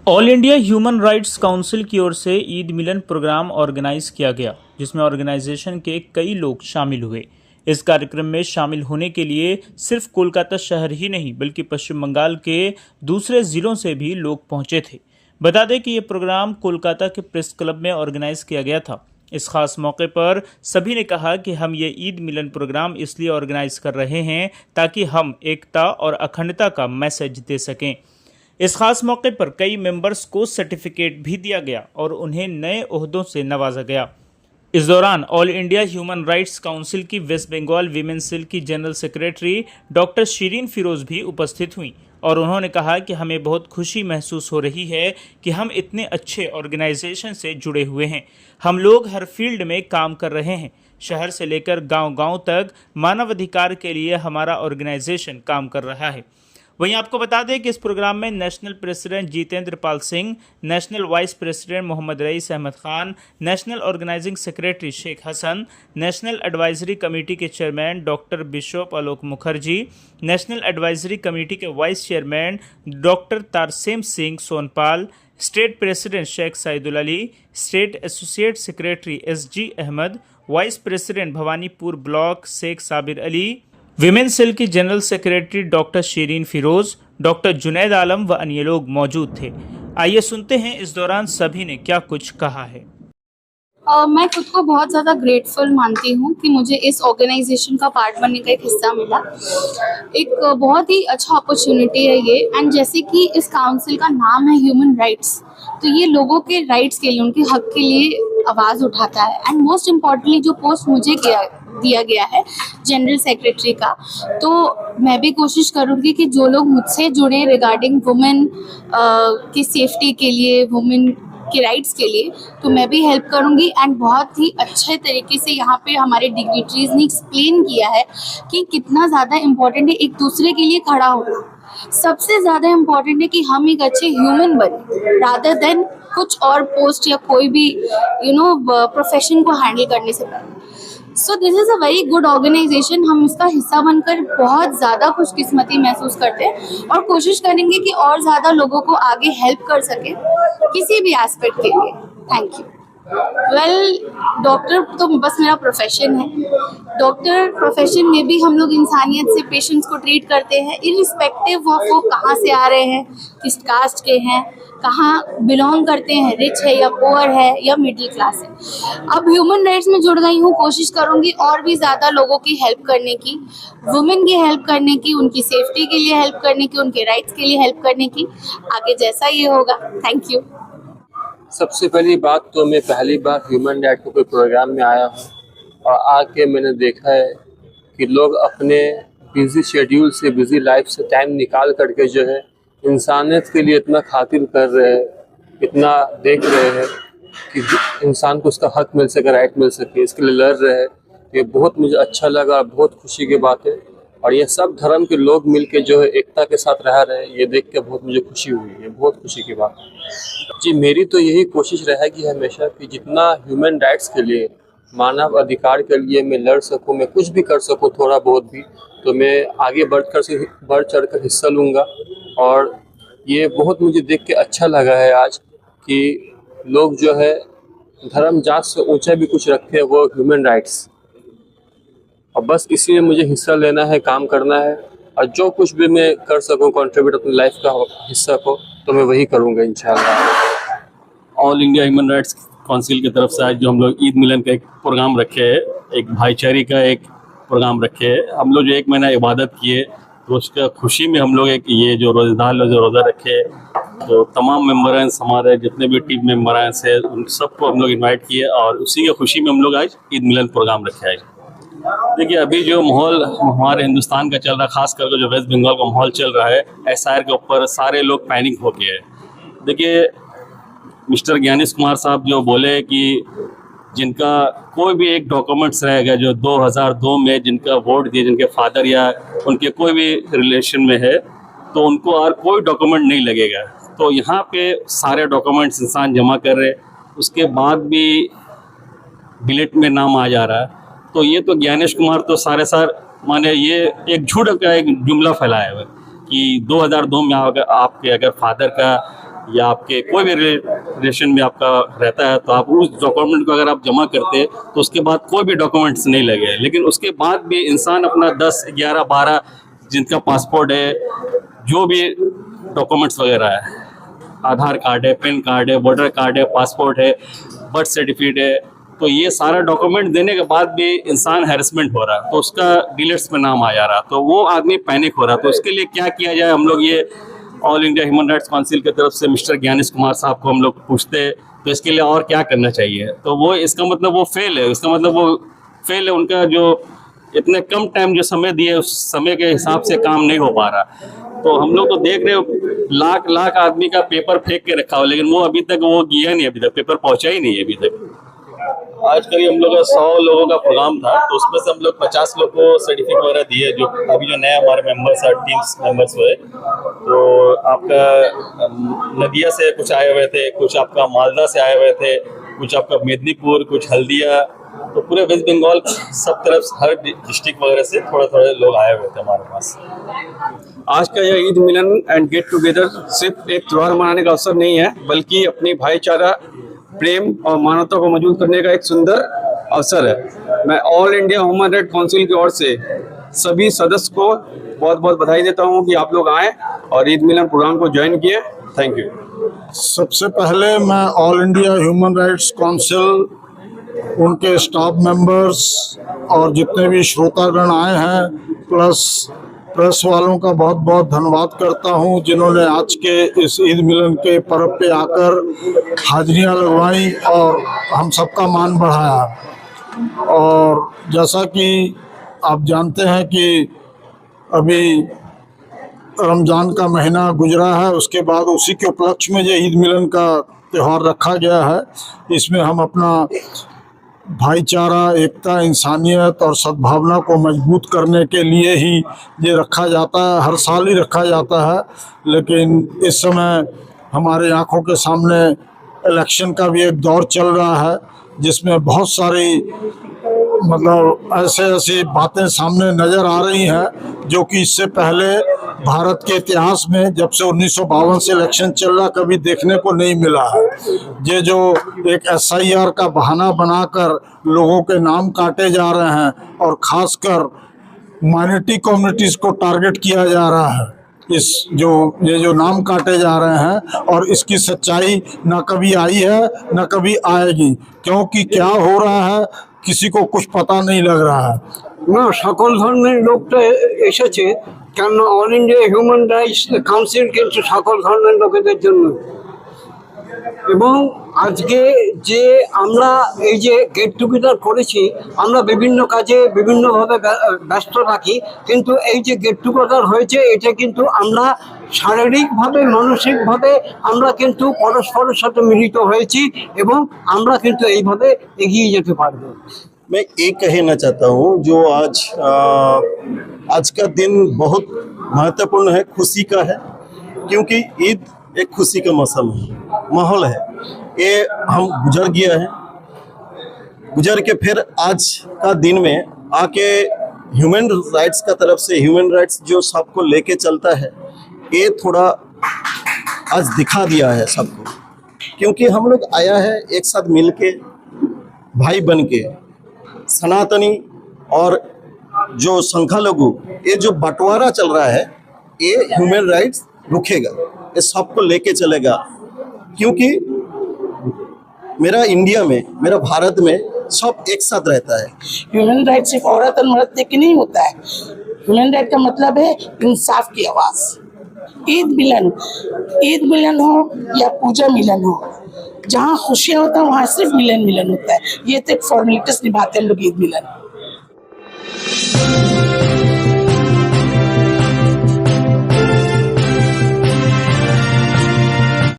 All India human rights council की ओर से ईद मिलन programme organise किया गया, जिसमें ऑर्गेनाइजेशन के कई लोग शामिल हुए। इस कार्यक्रम में शामिल होने के लिए सिर्फ कोलकाता शहर ही नहीं बल्कि पश्चिम बंगाल के दूसरे जिलों से भी लोग पहुंचे थे। बता दें कि ये प्रोग्राम कोलकाता के प्रेस क्लब में ऑर्गेनाइज किया गया था। इस खास मौके पर सभी ने कहा कि हम ये ईद मिलन प्रोग्राम इसलिए ऑर्गेनाइज कर रहे हैं ताकि हम एकता और अखंडता का मैसेज दे सकें। इस खास मौके पर कई मेंबर्स को सर्टिफिकेट भी दिया गया और उन्हें नए ओहदों से नवाजा गया। इस दौरान all India human rights council की वेस्ट बंगाल वीमेन सेल की general secretary doctor Shirin Firoz भी उपस्थित हुई और उन्होंने कहा कि हमें बहुत खुशी महसूस हो रही है कि हम इतने अच्छे ऑर्गेनाइजेशन से जुड़े हुए हैं। हम लोग हर फील्ड में काम कर रहे हैं। शहर से लेकर गांव-गांव तक मानवाधिकार के लिए हमारा ऑर्गेनाइजेशन काम कर रहा है। वहीं आपको बता दें कि इस प्रोग्राम में national president Jitendra Pal Singh, national vice president Mohammad Rais Ahmad Khan, national organising secretary Sheikh Hasan, national advisory committee के chairman doctor bishop Alok Mukherjee, national advisory committee के vice chairman doctor Tarsem Singh Sonpal, state president Sheikh Saidul Ali, state associate secretary SG Ahmad, vice president Bhawanipur block Sheikh Sabir Ali, women cell की general secretary doctor Shirin Firoz, doctor Junaid Alam व अन्य लोग मौजूद थे। आइए सुनते हैं इस दौरान सभी ने क्या कुछ कहा है। मैं खुद को बहुत ज़्यादा ग्रेटफुल मानती हूँ कि मुझे इस ऑर्गेनाइजेशन का पार्ट बनने का एक हिस्सा मिला। एक बहुत ही अच्छा अपॉर्चुनिटी है ये। एंड जैसे कि इस काउंसिल का नाम है ह्यूमन राइट्स, तो ये लोगों के राइट्स के लिए, उनके हक के लिए आवाज़ उठाता है। एंड मोस्ट इम्पॉर्टेंटली जो पोस्ट मुझे दिया गया है जनरल सेक्रेटरी का, तो मैं भी कोशिश करूँगी कि जो लोग मुझसे जुड़े रिगार्डिंग वुमेन की सेफ्टी के लिए, वुमेन के राइट्स के लिए, तो मैं भी हेल्प करूंगी। एंड बहुत ही अच्छे तरीके से यहाँ पे हमारे डिग्निटरीज ने एक्सप्लेन किया है कि कितना ज़्यादा इम्पोर्टेंट है एक दूसरे के लिए खड़ा होना। सबसे ज़्यादा इम्पोर्टेंट है कि हम एक अच्छे ह्यूमन बने रादर देन कुछ और पोस्ट या कोई भी प्रोफेशन को हैंडल करने से पहले। So this is a very good organisation. हम इसका हिस्सा बनकर बहुत ज़्यादा खुशकिस्मती महसूस करते हैं और कोशिश करेंगे कि और ज़्यादा लोगों को आगे हेल्प कर सकें किसी भी एस्पेक्ट के लिए। Thank you. डॉक्टर तो बस मेरा प्रोफेशन है। डॉक्टर प्रोफेशन में भी हम लोग इंसानियत से पेशेंट्स को ट्रीट करते हैं, इर्रिस्पेक्टिव ऑफ वो कहाँ से आ रहे हैं, किस कास्ट के हैं, कहाँ बिलोंग करते हैं, रिच है या पुअर है या मिडिल क्लास है। अब ह्यूमन राइट्स में जुड़ गई हूँ, कोशिश करूँगी और भी ज़्यादा लोगों की हेल्प करने की, वुमेन की हेल्प करने की, उनकी सेफ्टी के लिए हेल्प करने की, उनके राइट्स के लिए हेल्प करने की। आगे जैसा ये होगा। Thank you. सबसे पहली बात तो मैं पहली बार ह्यूमन राइट के कोई प्रोग्राम में आया हूँ और आके मैंने देखा है कि लोग अपने बिजी शेड्यूल से, बिजी लाइफ से टाइम निकाल करके जो है इंसानियत के लिए इतना खातिर कर रहे हैं, इतना देख रहे हैं कि इंसान को उसका हक मिल सके, राइट मिल सके, इसके लिए लड़ रहे हैं। ये बहुत मुझे अच्छा लगा, बहुत खुशी की बात है। और ये सब धर्म के लोग मिलके जो है एकता के साथ रह रहे हैं, ये देख के बहुत मुझे खुशी हुई है, बहुत खुशी की बात है जी। मेरी तो यही कोशिश रहेगी हमेशा कि जितना ह्यूमन राइट्स के लिए, मानव अधिकार के लिए मैं लड़ सकूं, मैं कुछ भी कर सकूं थोड़ा बहुत भी, तो मैं आगे बढ़ चढ़ कर हिस्सा लूँगा। और ये बहुत मुझे देख के अच्छा लगा है आज कि लोग जो है धर्म जात से ऊँचा भी कुछ रखे हैं, वो ह्यूमन राइट्स। और बस इसी में मुझे हिस्सा लेना है, काम करना है और जो कुछ भी मैं कर सकूं कंट्रीब्यूट अपनी लाइफ का हिस्सा को, तो मैं वही करूंगा इंशाल्लाह। All India human rights council की तरफ से आज जो हम लोग ईद मिलन का एक प्रोग्राम रखे हैं, एक भाईचारे का एक प्रोग्राम रखे हैं। हम लोग जो 1 महीना इबादत किए, तो उसका खुशी में हम लोग एक ये जो रोज़ेदार लोग जो रोज़ा रखे, तो तमाम मेम्बर हैं, हमारे जितने भी टीम मेम्बर हैं से उन सबको हम लोग इन्वाइट किए और उसी की खुशी में हम लोग आज ईद मिलन प्रोग्राम रखे हैं। देखिए अभी जो माहौल हमारे हिंदुस्तान का चल रहा है, खास करके जो वेस्ट बंगाल का माहौल चल रहा है, SIR के ऊपर सारे लोग पैनिक हो गए हैं। देखिए मिस्टर ज्ञानेश कुमार साहब जो बोले कि जिनका कोई भी एक डॉक्यूमेंट्स रहेगा जो 2002 में जिनका वोट दिए, जिनके फादर या उनके कोई भी रिलेशन में है, तो उनको और कोई डॉक्यूमेंट नहीं लगेगा। तो यहाँ पे सारे डॉक्यूमेंट्स इंसान जमा कर रहे, उसके बाद भी बिलेट में नाम आ जा रहा है। तो ये तो ज्ञानेश कुमार तो सारे माने ये एक झूठ का एक जुमला फैलाया हुआ कि 2002 में आपके अगर फादर का या आपके कोई भी रिलेशन में आपका रहता है, तो आप उस डॉक्यूमेंट को अगर आप जमा करते हैं तो उसके बाद कोई भी डॉक्यूमेंट्स नहीं लगे। लेकिन उसके बाद भी इंसान अपना 10, 11, 12 जिनका पासपोर्ट है, जो भी डॉक्यूमेंट्स वगैरह है, आधार कार्ड है, पैन कार्ड है, वोटर कार्ड है, पासपोर्ट है, बर्थ सर्टिफिकेट है, तो ये सारा डॉक्यूमेंट देने के बाद भी इंसान हैरेसमेंट हो रहा है, तो उसका डीलर्स में नाम आ जा रहा, तो वो आदमी पैनिक हो रहा। तो उसके लिए क्या किया जाए, हम लोग ये all India human rights council की तरफ से मिस्टर ज्ञानेश कुमार साहब को हम लोग पूछते हैं, तो इसके लिए और क्या करना चाहिए। तो वो इसका मतलब वो फेल है, इसका मतलब वो फेल है, उनका जो इतने कम टाइम जो समय दिए उस समय के हिसाब से काम नहीं हो पा रहा। तो हम लोग तो देख रहे हो लाख लाख आदमी का पेपर फेंक के रखा हो, लेकिन वो अभी तक वो गया नहीं, अभी तक पेपर पहुंचा ही नहीं है अभी तक। आज करीब हम लोग का 100 लोगों का प्रोग्राम था, तो उसमें से हम लोग 50 लोग को सर्टिफिकेट वगैरह दिए, जो अभी जो नए हमारे मेंबर्स हैं, टीम्स मेंबर्स हुए। तो आपका नदिया से कुछ आए हुए थे, कुछ आपका मालदा से आए हुए थे, कुछ आपका मेदिनीपुर, कुछ हल्दिया, तो पूरे वेस्ट बंगाल सब तरफ हर डिस्ट्रिक्ट वगैरह से थोड़े थोड़े लोग आए हुए थे हमारे पास। आज का यह ईद मिलन एंड गेट टुगेदर सिर्फ एक त्यौहार मनाने का अवसर नहीं है, बल्कि अपनी भाईचारा, प्रेम और मानवता को मजबूत करने का एक सुंदर अवसर है। मैं all India human rights council की ओर से सभी सदस्य को बहुत बहुत बधाई देता हूं कि आप लोग आए और ईद मिलन प्रोग्राम को ज्वाइन किए। Thank you. सबसे पहले मैं all India human rights council, उनके स्टाफ मेंबर्स और जितने भी श्रोतागण आए हैं, प्लस प्रेस वालों का बहुत बहुत धन्यवाद करता हूं, जिन्होंने आज के इस ईद मिलन के पर्व पे आकर हाजिरियां लगवाई और हम सबका मान बढ़ाया। और जैसा कि आप जानते हैं कि अभी रमज़ान का महीना गुजरा है, उसके बाद उसी के उपलक्ष्य में ये ईद मिलन का त्यौहार रखा गया है। इसमें हम अपना भाईचारा, एकता, इंसानियत और सद्भावना को मजबूत करने के लिए ही ये रखा जाता है। हर साल ही रखा जाता है, लेकिन इस समय हमारे आंखों के सामने इलेक्शन का भी एक दौर चल रहा है, जिसमें बहुत सारी मतलब ऐसी बातें सामने नज़र आ रही हैं जो कि इससे पहले भारत के इतिहास में, जब से 1952 से इलेक्शन चल रहा, कभी देखने को नहीं मिला है। ये जो एक SIR का बहाना बनाकर लोगों के नाम काटे जा रहे हैं और ख़ासकर माइनॉरिटी कम्युनिटीज़ को टारगेट किया जा रहा है, ये जो नाम काटे जा रहे हैं, और इसकी सच्चाई ना कभी आई है ना कभी आएगी, क्योंकि क्या हो रहा है किसी को कुछ पता नहीं लग रहा है। না, সকল ধর্মের লোকটা এসেছে, কেন all India human rights council কিন্তু সকল ধর্মের লোকেদের জন্য। এবং আজকে যে আমরা এই যে গেট টুগেদার করেছি, আমরা বিভিন্ন কাজে বিভিন্নভাবে ব্যস্ত থাকি, কিন্তু এই যে গেট টুগেদার হয়েছে, এটা কিন্তু আমরা শারীরিকভাবে, মানসিকভাবে আমরা কিন্তু পরস্পরের সাথে মিলিত হয়েছি এবং আমরা কিন্তু এইভাবে এগিয়ে যেতে পারবো। मैं एक कहना चाहता हूँ, जो आज का दिन बहुत महत्वपूर्ण है, खुशी का है, क्योंकि ईद एक खुशी का मौसम है, माहौल है। ये हम गुजर गया है, गुजर के फिर आज का दिन में आके ह्यूमन राइट्स का तरफ से ह्यूमन राइट्स जो सबको लेके चलता है, ये थोड़ा आज दिखा दिया है सबको, क्योंकि हम लोग आया है एक साथ मिल के, भाई बन के, सनातनी और जो संख्यालघु, ये जो बंटवारा चल रहा है, ये ह्यूमन राइट्स रुकेगा, ये सबको लेके चलेगा। क्योंकि मेरा इंडिया में, मेरा भारत में सब एक साथ रहता है। ह्यूमन राइट सिर्फ औरत और मर्द देख के नहीं होता है। ह्यूमन राइट का मतलब है इंसाफ की आवाज़। ईद मिलन हो या पूजा मिलन हो, जहाँ खुशियाँ होता है वहाँ सिर्फ मिलन होता है। ये तो एक फॉर्मेलिटीज निभाते हैं लोग ईद मिलन।